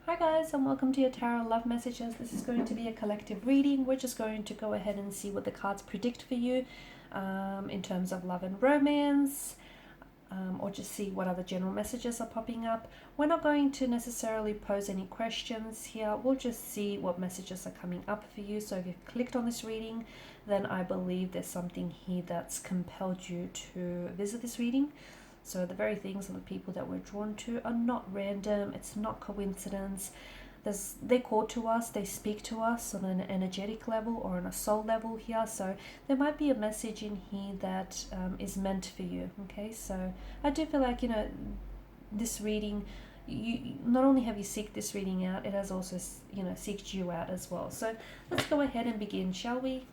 Hi guys, and welcome to your Tarot Love Messages. This is going to be a collective reading. We're just going to go ahead and see what the cards predict for you in terms of love and romance, or just see what other general messages are popping up. We're not going to necessarily pose any questions here. We'll just see what messages are coming up for you. So if you've clicked on this reading, then I believe there's something here that's compelled you to visit this reading. So the very things and the people that we're drawn to are not random. It's not coincidence. They call to us, they speak to us on an energetic level or on a soul level here. So there might be a message in here that is meant for you. Okay, so I do feel like, this reading, you not only have you seeked this reading out, it has also, seeked you out as well. So let's go ahead and begin, shall we?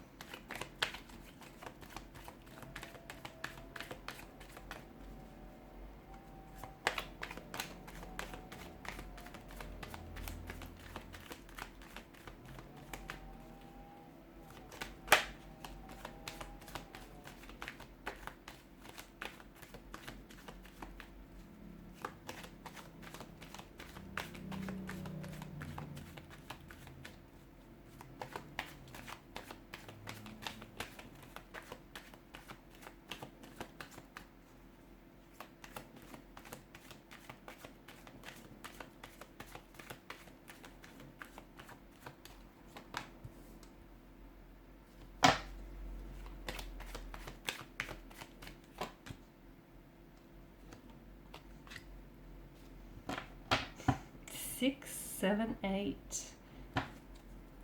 6, 7, 8.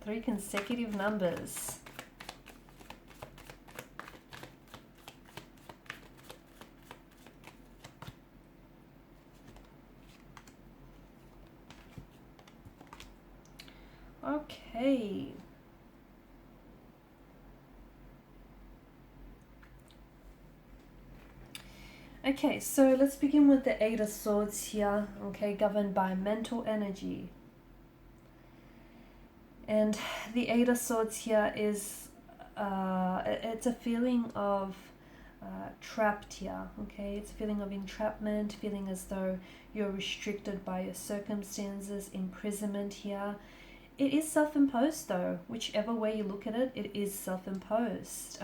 3 consecutive numbers. Okay. Okay, so let's begin with the Eight of Swords here, okay, governed by mental energy. And the Eight of Swords here is, it's a feeling of trapped here, okay? It's a feeling of entrapment, feeling as though you're restricted by your circumstances, imprisonment here. It is self-imposed though. Whichever way you look at it, it is self-imposed.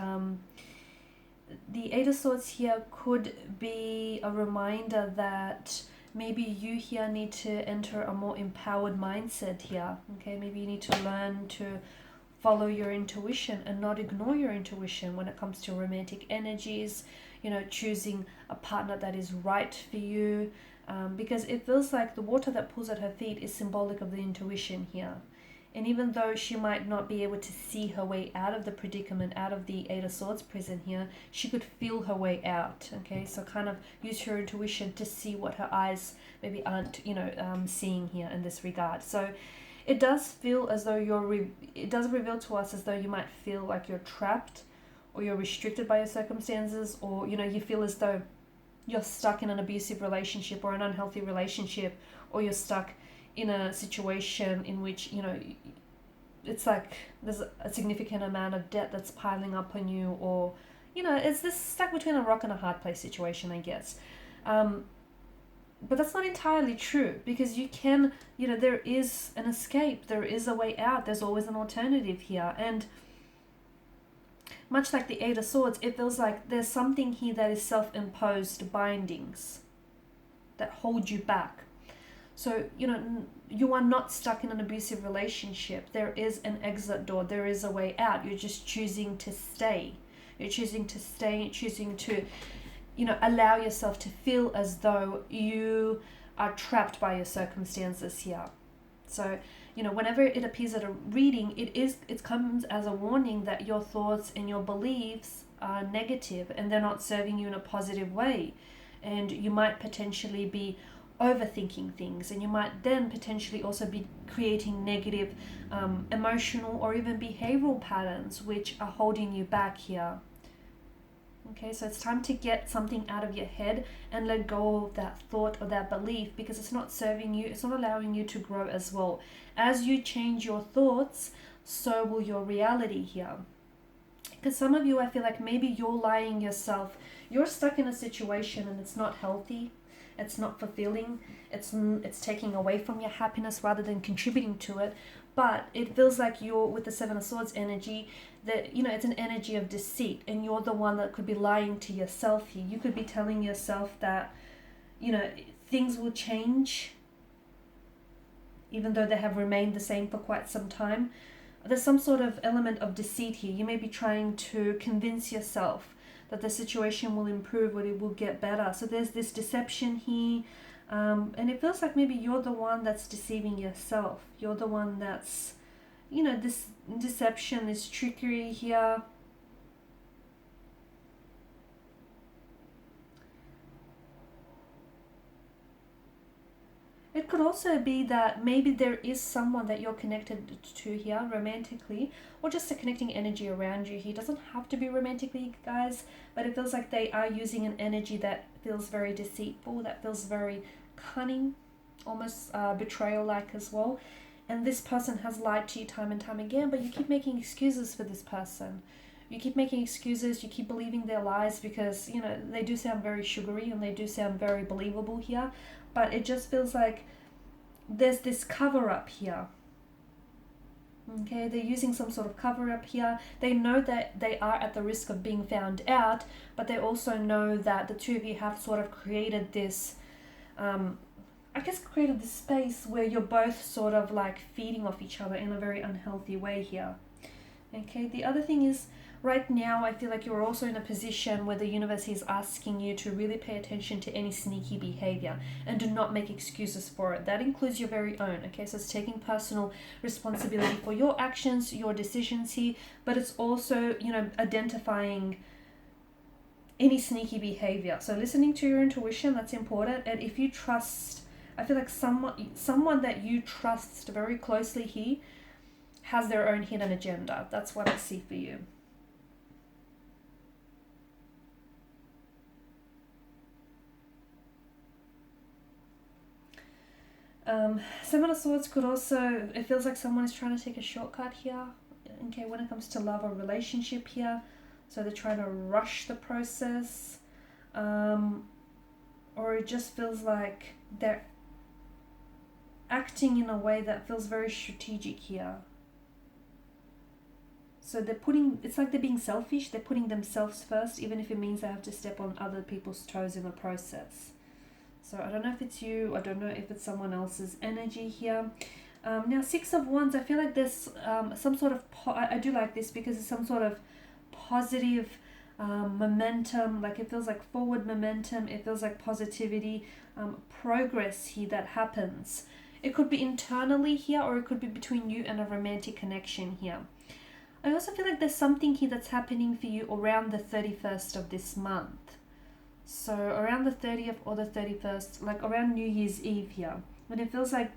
The Eight of Swords here could be a reminder that maybe you here need to enter a more empowered mindset here. Okay, maybe you need to learn to follow your intuition and not ignore your intuition when it comes to romantic energies, choosing a partner that is right for you, because it feels like the water that pulls at her feet is symbolic of the intuition here. And even though she might not be able to see her way out of the predicament, out of the Eight of Swords prison here, she could feel her way out, okay? So kind of use her intuition to see what her eyes maybe aren't, seeing here in this regard. So it does feel as though it does reveal to us as though you might feel like you're trapped or you're restricted by your circumstances, or, you feel as though you're stuck in an abusive relationship or an unhealthy relationship, or you're stuck in a situation in which, it's like there's a significant amount of debt that's piling up on you, or, it's this stuck between a rock and a hard place situation, I guess. But that's not entirely true, because you can, there is an escape, there is a way out, there's always an alternative here. And much like the Eight of Swords, it feels like there's something here that is self-imposed bindings that hold you back. So, you are not stuck in an abusive relationship. There is an exit door. There is a way out. You're just choosing to stay. You're choosing to stay. You're choosing to, allow yourself to feel as though you are trapped by your circumstances here. So, whenever it appears at a reading, it comes as a warning that your thoughts and your beliefs are negative and they're not serving you in a positive way. And you might potentially be overthinking things, and you might then potentially also be creating negative emotional or even behavioral patterns which are holding you back here. Okay, so it's time to get something out of your head and let go of that thought or that belief, because it's not serving you, it's not allowing you to grow as well. As you change your thoughts, so will your reality here. Because some of you, I feel like maybe you're lying yourself, you're stuck in a situation and it's not healthy, it's not fulfilling, it's taking away from your happiness rather than contributing to it. But it feels like you're with the Seven of Swords energy, that it's an energy of deceit, and you're the one that could be lying to yourself here. You could be telling yourself that things will change even though they have remained the same for quite some time. There's some sort of element of deceit here. You may be trying to convince yourself that the situation will improve or it will get better. So there's this deception here. And it feels like maybe you're the one that's deceiving yourself. You're the one that's, this deception, this trickery here. It could also be that maybe there is someone that you're connected to here romantically, or just a connecting energy around you. He doesn't have to be romantically, guys, but it feels like they are using an energy that feels very deceitful, that feels very cunning, almost betrayal-like as well. And this person has lied to you time and time again, but you keep making excuses for this person. You keep making excuses, you keep believing their lies because, they do sound very sugary and they do sound very believable here. But it just feels like there's this cover-up here. Okay, they're using some sort of cover-up here. They know that they are at the risk of being found out, but they also know that the two of you have sort of created this, created this space where you're both sort of like feeding off each other in a very unhealthy way here. Okay, the other thing is, right now, I feel like you're also in a position where the universe is asking you to really pay attention to any sneaky behavior and do not make excuses for it. That includes your very own, okay? So it's taking personal responsibility for your actions, your decisions here, but it's also, identifying any sneaky behavior. So listening to your intuition, that's important. And if you trust, I feel like someone that you trust very closely here has their own hidden agenda. That's what I see for you. Seven of Swords could also, it feels like someone is trying to take a shortcut here, okay, when it comes to love or relationship here. So they're trying to rush the process, or it just feels like they're acting in a way that feels very strategic here. So it's like they're being selfish, they're putting themselves first, even if it means they have to step on other people's toes in the process. So I don't know if it's you, I don't know if it's someone else's energy here. Now, Six of Wands, I feel like there's some sort of, I do like this because it's some sort of positive momentum, like it feels like forward momentum, it feels like positivity, progress here that happens. It could be internally here, or it could be between you and a romantic connection here. I also feel like there's something here that's happening for you around the 31st of this month. So around the 30th or the 31st, like around New Year's Eve here. And it feels like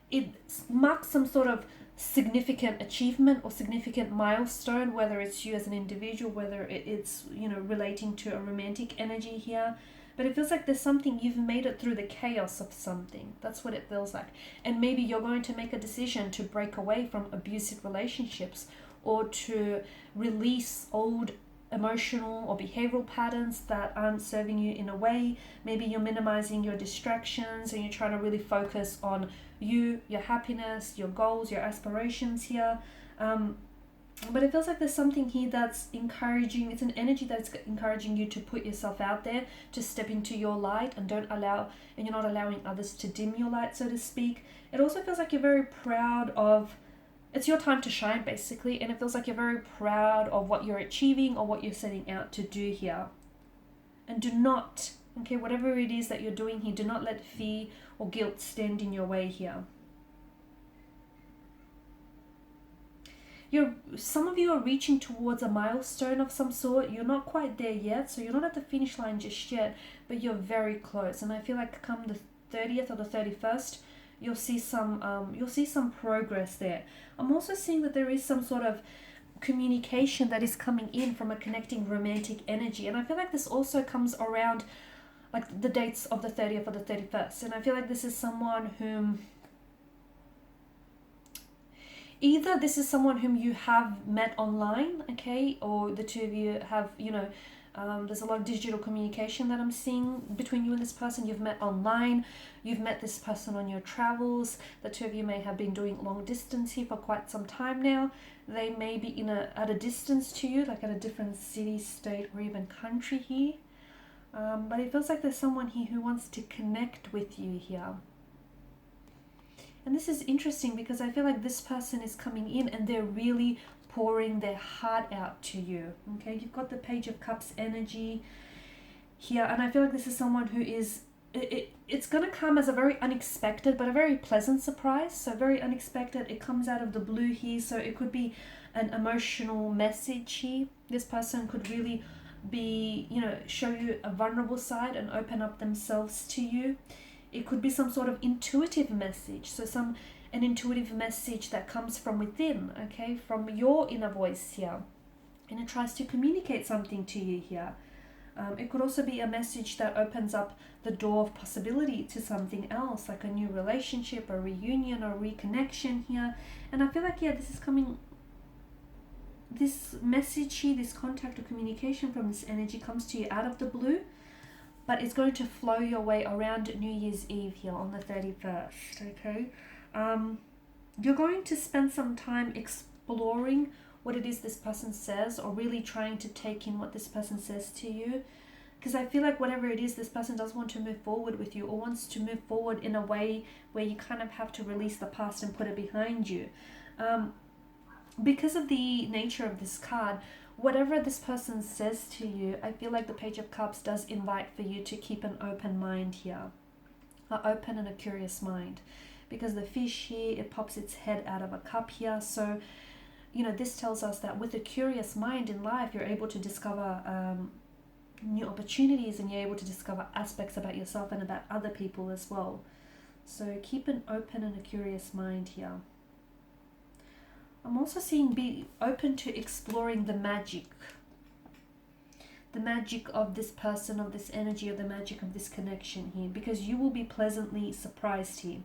it marks some sort of significant achievement or significant milestone, whether it's you as an individual, whether it's, relating to a romantic energy here. But it feels like there's something, you've made it through the chaos of something. That's what it feels like. And maybe you're going to make a decision to break away from abusive relationships, or to release old emotional or behavioral patterns that aren't serving you in a way. Maybe you're minimizing your distractions and you're trying to really focus on you, your happiness, your goals, your aspirations here. But it feels like there's something here that's encouraging, it's an energy that's encouraging you to put yourself out there, to step into your light, and you're not allowing others to dim your light, so to speak. It also feels like you're very proud of, it's your time to shine basically, and it feels like you're very proud of what you're achieving or what you're setting out to do here. And do not, okay, whatever it is that you're doing here, do not let fear or guilt stand in your way here. Some of you are reaching towards a milestone of some sort. You're not quite there yet, so you're not at the finish line just yet, but you're very close. And I feel like come the 30th or the 31st, you'll see some progress there. I'm also seeing that there is some sort of communication that is coming in from a connecting romantic energy, and I feel like this also comes around like the dates of the 30th or the 31st. And I feel like this is someone whom this is someone whom you have met online, okay, or the two of you have, There's a lot of digital communication that I'm seeing between you and this person. You've met online, you've met this person on your travels. The two of you may have been doing long distance here for quite some time now. They may be at a distance to you, like at a different city, state, or even country here. But it feels like there's someone here who wants to connect with you here. And this is interesting because I feel like this person is coming in and they're really pouring their heart out to you. Okay, you've got the Page of Cups energy here, and I feel like this is someone who is, it's going to come as a very unexpected but a very pleasant surprise. So very unexpected, it comes out of the blue here, so it could be an emotional message here. This person could really be, show you a vulnerable side and open up themselves to you. It could be some sort of intuitive message, so an intuitive message that comes from within, okay, from your inner voice here, and it tries to communicate something to you here. It could also be a message that opens up the door of possibility to something else, like a new relationship, a reunion, or reconnection here. And I feel like, this is coming, this message here, this contact or communication from this energy comes to you out of the blue, but it's going to flow your way around New Year's Eve here on the 31st, okay? You're going to spend some time exploring what it is this person says, or really trying to take in what this person says to you, because I feel like whatever it is, this person does want to move forward with you, or wants to move forward in a way where you kind of have to release the past and put it behind you. Because of the nature of this card, whatever this person says to you, I feel like the Page of Cups does invite for you to keep an open mind here, an open and a curious mind, because the fish here, it pops its head out of a cup here. So this tells us that with a curious mind in life, you're able to discover new opportunities, and you're able to discover aspects about yourself and about other people as well. So keep an open and a curious mind here. I'm also seeing be open to exploring the magic of this person, of this energy, or the magic of this connection here, because you will be pleasantly surprised here.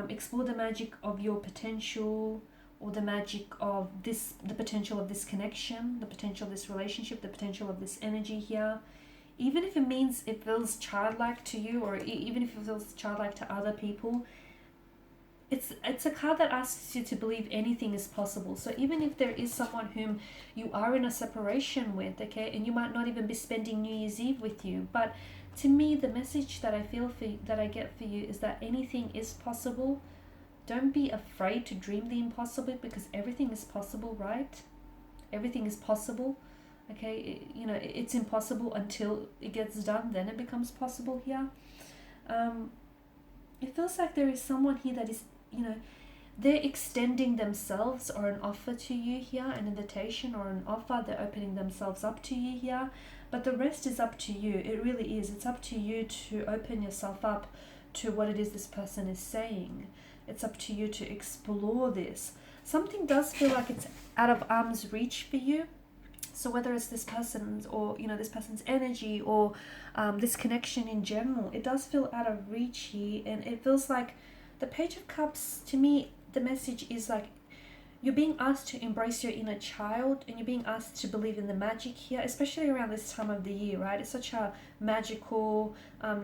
Explore the magic of your potential, or the magic of this, the potential of this connection, the potential of this relationship, the potential of this energy here. Even if it means it feels childlike to you, or even if it feels childlike to other people, it's a card that asks you to believe anything is possible. So even if there is someone whom you are in a separation with, okay, and you might not even be spending New Year's Eve with you, but to me, the message that I feel for you, that I get for you, is that anything is possible. Don't be afraid to dream the impossible, because everything is possible, right? Everything is possible, okay? It's impossible until it gets done, then it becomes possible here. It feels like there is someone here that is, they're extending themselves, or an offer to you here, an invitation or an offer. They're opening themselves up to you here, but the rest is up to you. It really is. It's up to you to open yourself up to what it is this person is saying. It's up to you to explore this. Something does feel like it's out of arm's reach for you. So whether it's this person's, or this person's energy, or this connection in general, it does feel out of reach here. And it feels like the Page of Cups, to me, the message is like you're being asked to embrace your inner child, and you're being asked to believe in the magic here, especially around this time of the year, right? It's such a magical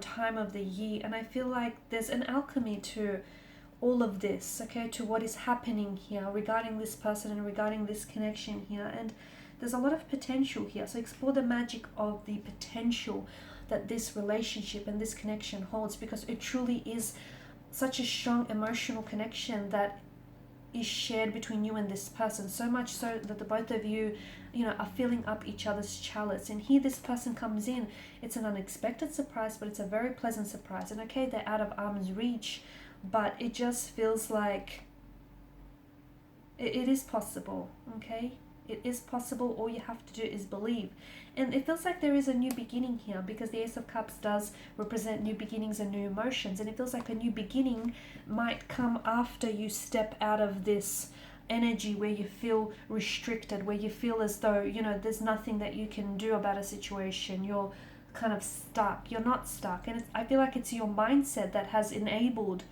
time of the year, and I feel like there's an alchemy to all of this, okay, to what is happening here regarding this person and regarding this connection here. And there's a lot of potential here. So explore the magic of the potential that this relationship and this connection holds, because it truly is such a strong emotional connection that is shared between you and this person, so much so that the both of you, are filling up each other's chalice. And here this person comes in. It's an unexpected surprise, but it's a very pleasant surprise. And okay, they're out of arm's reach, but it just feels like it is possible, okay? It is possible. All you have to do is believe. And it feels like there is a new beginning here, because the Ace of Cups does represent new beginnings and new emotions. And it feels like a new beginning might come after you step out of this energy where you feel restricted, where you feel as though, there's nothing that you can do about a situation. You're kind of stuck. You're not stuck. And I feel like it's your mindset that has enabled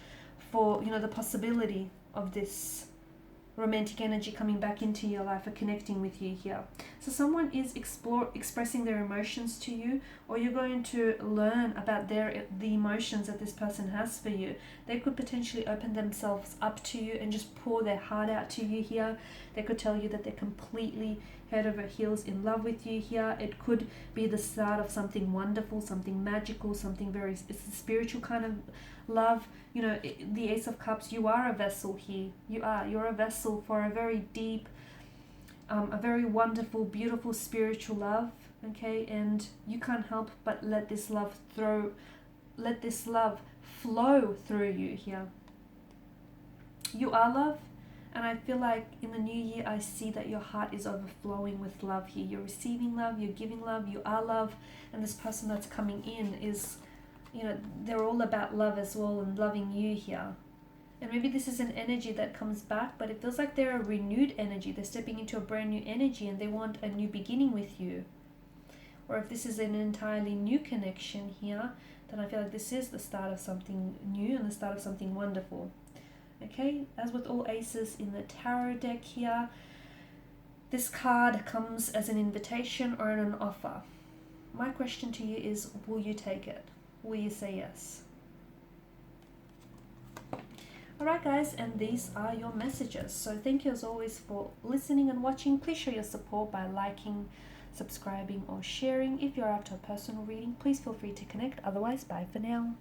for, the possibility of this romantic energy coming back into your life or connecting with you here. So someone is expressing their emotions to you, or you're going to learn about the emotions that this person has for you. They could potentially open themselves up to you and just pour their heart out to you here. They could tell you that they're completely head over heels in love with you here. It could be the start of something wonderful, something magical, something very, it's a spiritual kind of love. You know, the Ace of Cups, you are a vessel here. You're a vessel for a very deep, a very wonderful, beautiful spiritual love, okay? And you can't help but let this love flow through you here. You are love, and I feel like in the new year, I see that your heart is overflowing with love here. You're receiving love, you're giving love, you are love, and this person that's coming in is, you know, they're all about love as well and loving you here. And maybe this is an energy that comes back, but it feels like they're a renewed energy. They're stepping into a brand new energy and they want a new beginning with you. Or if this is an entirely new connection here, then I feel like this is the start of something new and the start of something wonderful. Okay, as with all aces in the tarot deck here, this card comes as an invitation or an offer. My question to you is, will you take it? Will you say yes? Alright guys, and these are your messages. So thank you as always for listening and watching. Please show your support by liking, subscribing or sharing. If you're after a personal reading, please feel free to connect. Otherwise, bye for now.